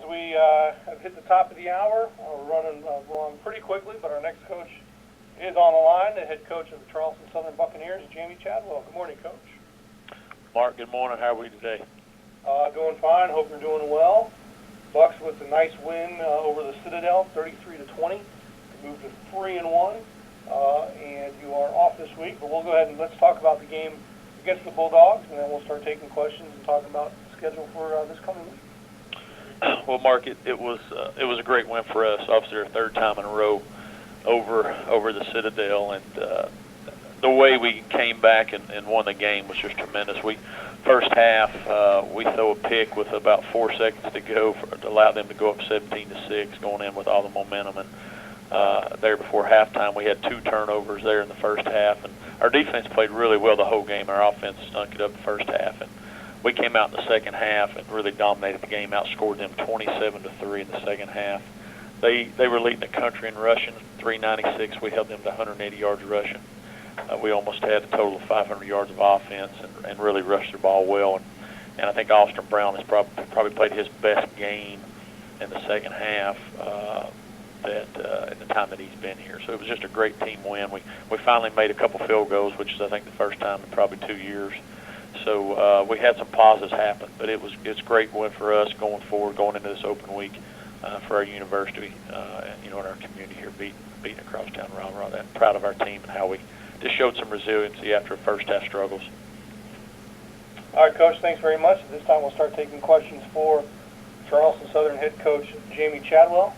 we have hit the top of the hour, we're running along pretty quickly, but our next coach is on the line, the head coach of the Charleston Southern Buccaneers, Jamey Chadwell. Good morning, Coach. Mark, good morning. How are we today? Doing fine. Hope you're doing well. Bucks with a nice win over the Citadel, 33-20. Moved to 3-1, and you are off this week. But we'll go ahead and let's talk about the game against the Bulldogs, and then we'll start taking questions and talking about the schedule for this coming week. Well, Mark, it was a great win for us. Obviously, our third time in a row over the Citadel, and the way we came back and won the game was just tremendous. First half we throw a pick with about 4 seconds to go to allow them to go up 17-6, going in with all the momentum. And there before halftime, we had 2 turnovers there in the first half, and our defense played really well the whole game. Our offense stunk it up the first half, and we came out in the second half and really dominated the game, outscored them 27-3 in the second half. They were leading the country in rushing, 396. We held them to 180 yards rushing. We almost had a total of 500 yards of offense and really rushed the ball well. And I think Austin Brown has probably played his best game in the second half in the time that he's been here. So it was just a great team win. We finally made a couple field goals, which is I think the first time in probably 2 years. So we had some positives happen, but it's a great win for us going forward, going into this open week for our university, and in our community here, beating a crosstown rival. I'm proud of our team and how we just showed some resiliency after first half struggles. All right, Coach, thanks very much. At this time, we'll start taking questions for Charleston Southern head coach Jamey Chadwell.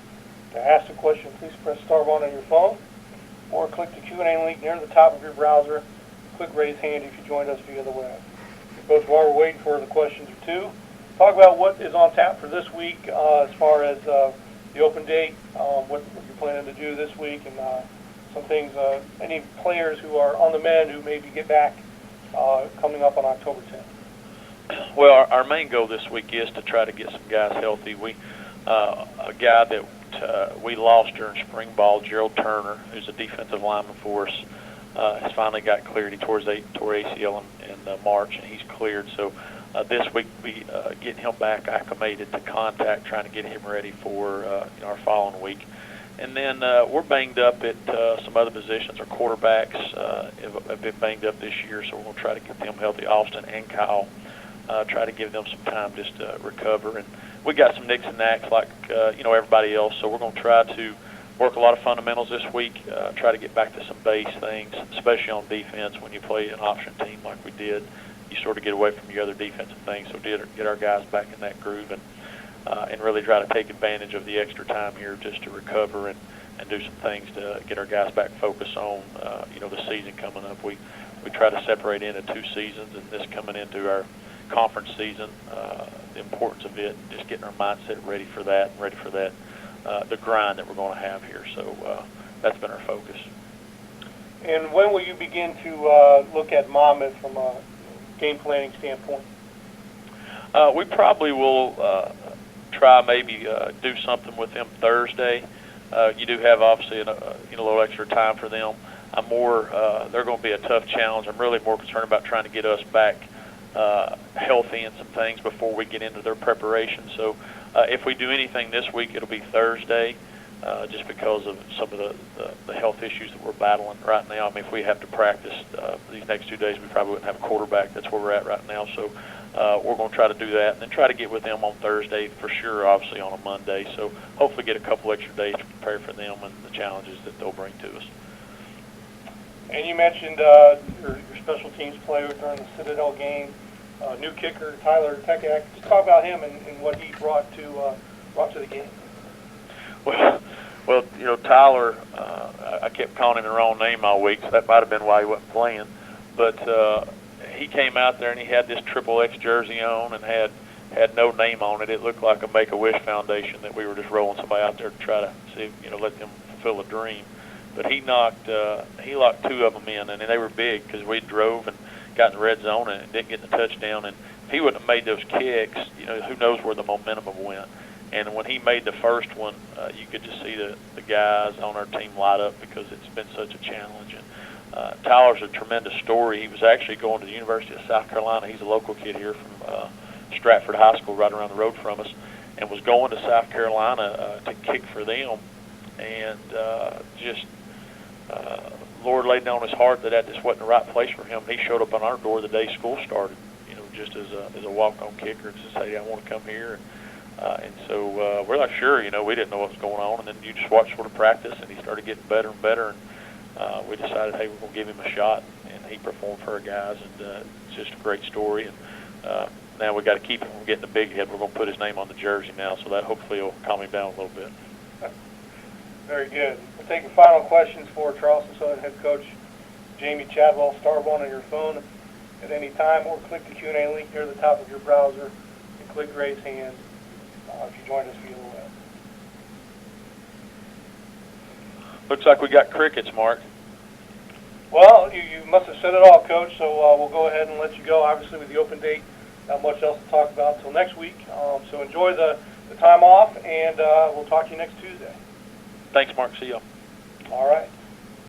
To ask a question, please press star 1 on your phone or click the Q&A link near the top of your browser. Click raise hand if you joined us via the web. Coach, while we're waiting for the questions or two, talk about what is on tap for this week as far as the open date, what you're planning to do this week, and some things, any players who are on the mend who maybe get back coming up on October 10th. Well, our main goal this week is to try to get some guys healthy. A guy that we lost during spring ball, Gerald Turner, who's a defensive lineman for us, has finally got cleared. He tore ACL in March, and he's cleared. So this week we getting him back acclimated to contact, trying to get him ready for our following week. And then we're banged up at some other positions. Our quarterbacks have been banged up this year, so we're going to try to get them healthy. Austin and Kyle, try to give them some time just to recover. And we got some nicks and knacks like everybody else, so we're going to try to work a lot of fundamentals this week, try to get back to some base things, especially on defense. When you play an option team like we did, you sort of get away from your other defensive things, so get our guys back in that groove and really try to take advantage of the extra time here just to recover and do some things to get our guys back focused on the season coming up. We try to separate into 2 seasons, and this coming into our conference season, the importance of it, just getting our mindset ready for that, the grind that we're going to have here. So that's been our focus. And when will you begin to look at Monmouth from a game planning standpoint? We probably will try maybe do something with them Thursday. You do have obviously a little extra time for them. They're going to be a tough challenge. I'm really more concerned about trying to get us back healthy and some things before we get into their preparation. So if we do anything this week, it'll be Thursday, just because of some of the health issues that we're battling right now. I mean, if we have to practice these next 2 days, we probably wouldn't have a quarterback. That's where we're at right now. So we're going to try to do that and then try to get with them on Thursday for sure, obviously on a Monday. So hopefully get a couple extra days to prepare for them and the challenges that they'll bring to us. And you mentioned your special teams player during the Citadel game, new kicker Tyler Tekak. Just talk about him and what he brought to the game. Well, Tyler, I kept calling him the wrong name all week, so that might have been why he wasn't playing. But he came out there and he had this XXX jersey on and had no name on it. It looked like a Make-A-Wish Foundation that we were just rolling somebody out there to try to see, let them fulfill a dream. But he locked 2 of them in, and they were big because we drove and got in the red zone and didn't get the touchdown. And if he wouldn't have made those kicks, who knows where the momentum went. And when he made the first one, you could just see the guys on our team light up because it's been such a challenge. And Tyler's a tremendous story. He was actually going to the University of South Carolina. He's a local kid here from Stratford High School right around the road from us. and was going to South Carolina to kick for them, and Lord laid on his heart that just wasn't the right place for him. He showed up on our door the day school started, just as a walk-on kicker, and just say, I want to come here. And so we're like, sure, we didn't know what was going on. And then you just watch sort of practice, and he started getting better and better. And we decided, hey, we're going to give him a shot. And he performed for our guys, and it's just a great story. And now we got to keep him from getting the big head. We're going to put his name on the jersey now, so that hopefully will calm him down a little bit. Very good. We'll take the final questions for Charleston Southern head coach Jamey Chadwell. Star one on your phone at any time, or click the Q&A link near the top of your browser and click raise hand if you joined us via the web. Looks like we got crickets, Mark. Well, you must have said it all, Coach, so we'll go ahead and let you go. Obviously, with the open date, not much else to talk about until next week. So enjoy the time off, and we'll talk to you next Tuesday. Thanks, Mark. See you. All right.